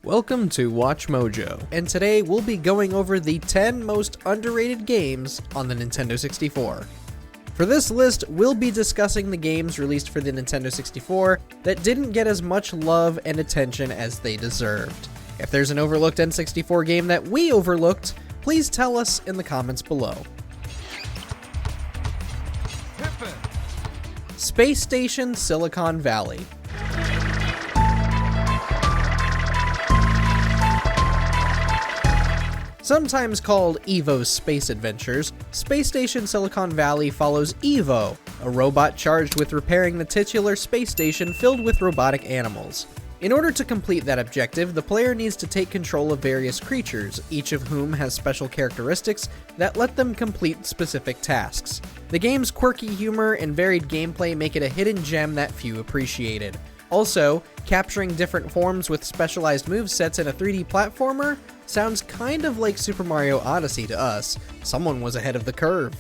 Welcome to Watch Mojo, and today we'll be going over the 10 most underrated games on the Nintendo 64. For this list, we'll be discussing the games released for the Nintendo 64 that didn't get as much love and attention as they deserved. If there's an overlooked N64 game that we overlooked, please tell us in the comments below. Space Station Silicon Valley. Sometimes called Evo's Space Adventures, Space Station Silicon Valley follows Evo, a robot charged with repairing the titular space station filled with robotic animals. In order to complete that objective, the player needs to take control of various creatures, each of whom has special characteristics that let them complete specific tasks. The game's quirky humor and varied gameplay make it a hidden gem that few appreciated. Also, capturing different forms with specialized movesets in a 3D platformer sounds kind of like Super Mario Odyssey to us. Someone was ahead of the curve.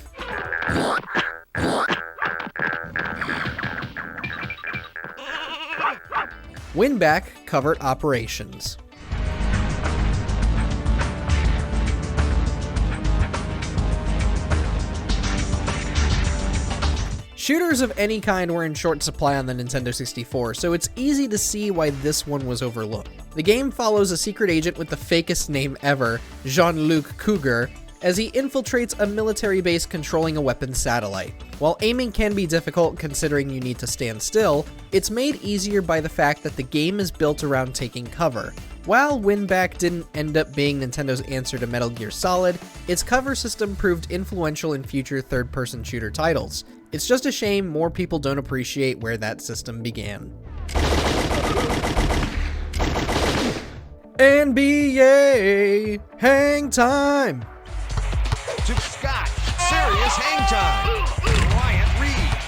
Winback Covert Operations. Shooters of any kind were in short supply on the Nintendo 64, so it's easy to see why this one was overlooked. The game follows a secret agent with the fakest name ever, Jean-Luc Cougar, as he infiltrates a military base controlling a weapons satellite. While aiming can be difficult considering you need to stand still, it's made easier by the fact that the game is built around taking cover. While Winback didn't end up being Nintendo's answer to Metal Gear Solid, its cover system proved influential in future third-person shooter titles. It's just a shame more people don't appreciate where that system began. NBA Hang Time! To Scott, serious hang time! Wyatt Reed!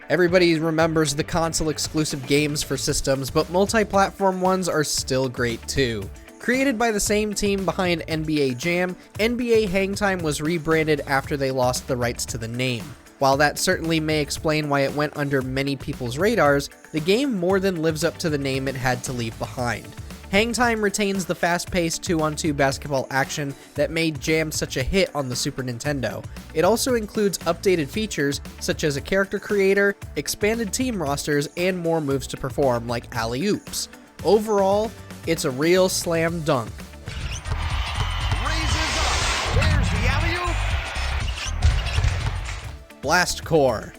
Everybody remembers the console-exclusive games for systems, but multi-platform ones are still great too. Created by the same team behind NBA Jam, NBA Hang Time was rebranded after they lost the rights to the name. While that certainly may explain why it went under many people's radars, the game more than lives up to the name it had to leave behind. Hang Time retains the fast-paced 2-on-2 basketball action that made Jam such a hit on the Super Nintendo. It also includes updated features such as a character creator, expanded team rosters, and more moves to perform like alley-oops. Overall, it's a real slam dunk. Raises up! There's the alley-oop! Blast Core.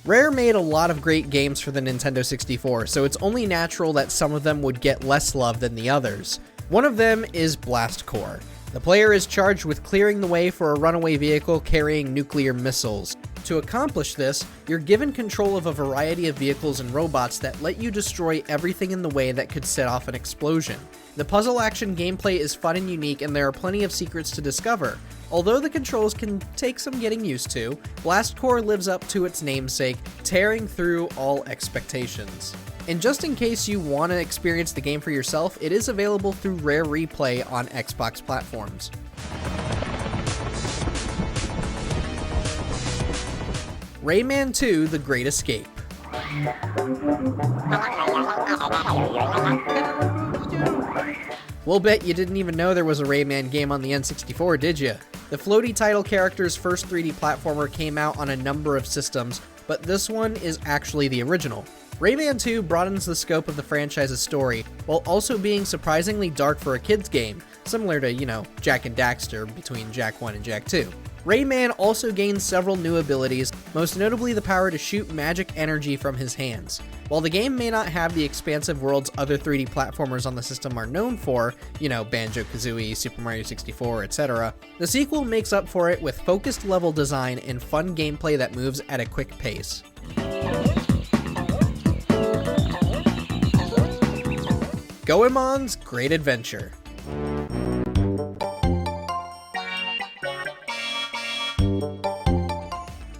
Rare made a lot of great games for the Nintendo 64, so it's only natural that some of them would get less love than the others. One of them is Blast Core. The player is charged with clearing the way for a runaway vehicle carrying nuclear missiles. To accomplish this, you're given control of a variety of vehicles and robots that let you destroy everything in the way that could set off an explosion. The puzzle action gameplay is fun and unique, and there are plenty of secrets to discover. Although the controls can take some getting used to, Blast Core lives up to its namesake, tearing through all expectations. And just in case you want to experience the game for yourself, it is available through Rare Replay on Xbox platforms. Rayman 2: The Great Escape. We'll bet you didn't even know there was a Rayman game on the N64, did you? The floaty title character's first 3D platformer came out on a number of systems, but this one is actually the original. Rayman 2 broadens the scope of the franchise's story, while also being surprisingly dark for a kid's game, similar to, Jak and Daxter between Jak 1 and Jak 2. Rayman also gains several new abilities, most notably the power to shoot magic energy from his hands. While the game may not have the expansive worlds other 3D platformers on the system are known for, Banjo-Kazooie, Super Mario 64, etc., the sequel makes up for it with focused level design and fun gameplay that moves at a quick pace. Goemon's Great Adventure.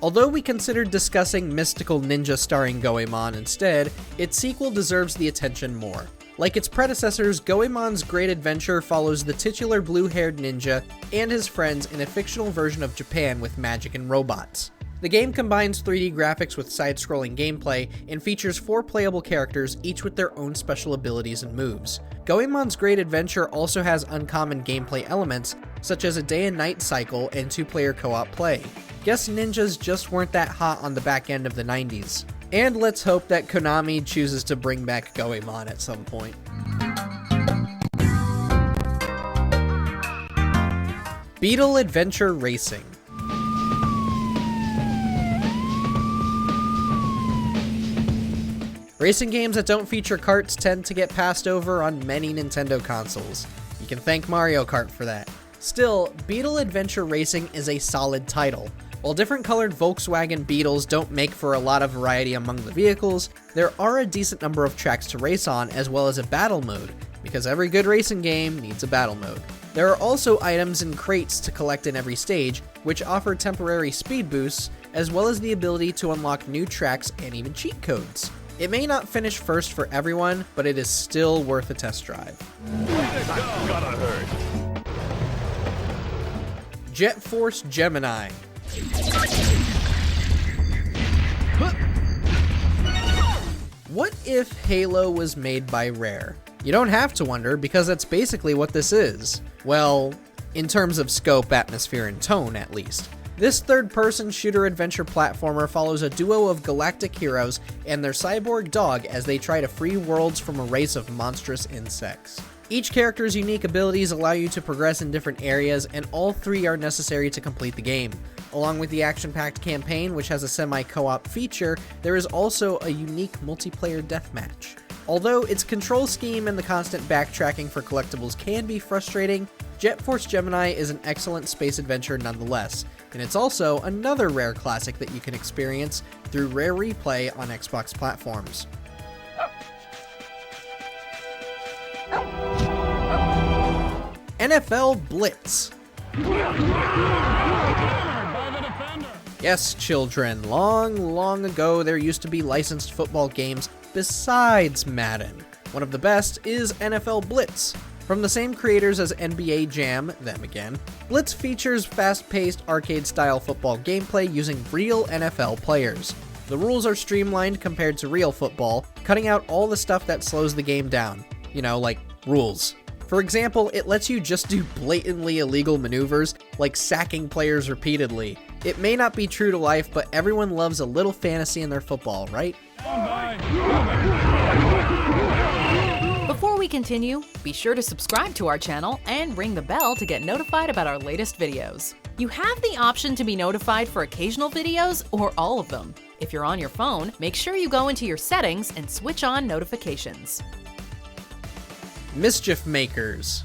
Although we considered discussing Mystical Ninja starring Goemon instead, its sequel deserves the attention more. Like its predecessors, Goemon's Great Adventure follows the titular blue-haired ninja and his friends in a fictional version of Japan with magic and robots. The game combines 3D graphics with side-scrolling gameplay and features 4 playable characters, each with their own special abilities and moves. Goemon's Great Adventure also has uncommon gameplay elements, such as a day and night cycle and 2-player co-op play. Guess ninjas just weren't that hot on the back end of the 90s. And let's hope that Konami chooses to bring back Goemon at some point. Beetle Adventure Racing. Racing games that don't feature karts tend to get passed over on many Nintendo consoles. You can thank Mario Kart for that. Still, Beetle Adventure Racing is a solid title. While different colored Volkswagen Beetles don't make for a lot of variety among the vehicles, there are a decent number of tracks to race on as well as a battle mode, because every good racing game needs a battle mode. There are also items and crates to collect in every stage, which offer temporary speed boosts, as well as the ability to unlock new tracks and even cheat codes. It may not finish first for everyone, but it is still worth a test drive. Jet Force Gemini. What if Halo was made by Rare? You don't have to wonder, because that's basically what this is. Well, in terms of scope, atmosphere, and tone, at least. This third-person shooter adventure platformer follows a duo of galactic heroes and their cyborg dog as they try to free worlds from a race of monstrous insects. Each character's unique abilities allow you to progress in different areas, and all 3 are necessary to complete the game. Along with the action-packed campaign, which has a semi-co-op feature, there is also a unique multiplayer deathmatch. Although its control scheme and the constant backtracking for collectibles can be frustrating, Jet Force Gemini is an excellent space adventure nonetheless, and it's also another Rare classic that you can experience through Rare Replay on Xbox platforms. NFL Blitz. Yes, children, long ago there used to be licensed football games besides Madden. One of the best is NFL Blitz. From the same creators as NBA Jam, them again, Blitz features fast-paced arcade-style football gameplay using real NFL players. The rules are streamlined compared to real football, cutting out all the stuff that slows the game down. You know, like rules. For example, it lets you just do blatantly illegal maneuvers, like sacking players repeatedly. It may not be true to life, but everyone loves a little fantasy in their football, right? Before we continue, be sure to subscribe to our channel and ring the bell to get notified about our latest videos. You have the option to be notified for occasional videos or all of them. If you're on your phone, make sure you go into your settings and switch on notifications. Mischief Makers.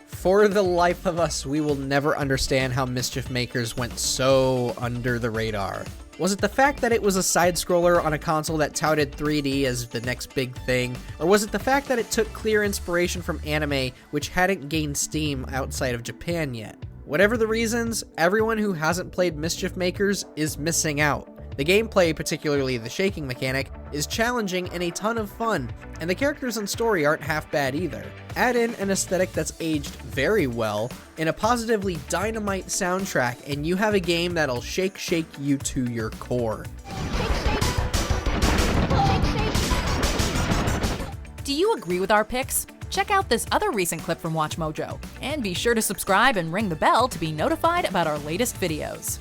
For the life of us, we will never understand how Mischief Makers went so under the radar. Was it the fact that it was a side-scroller on a console that touted 3D as the next big thing? Or was it the fact that it took clear inspiration from anime, which hadn't gained steam outside of Japan yet? Whatever the reasons, everyone who hasn't played Mischief Makers is missing out. The gameplay, particularly the shaking mechanic, is challenging and a ton of fun, and the characters and story aren't half bad either. Add in an aesthetic that's aged very well, and a positively dynamite soundtrack, and you have a game that'll shake you to your core. Do you agree with our picks? Check out this other recent clip from WatchMojo, and be sure to subscribe and ring the bell to be notified about our latest videos.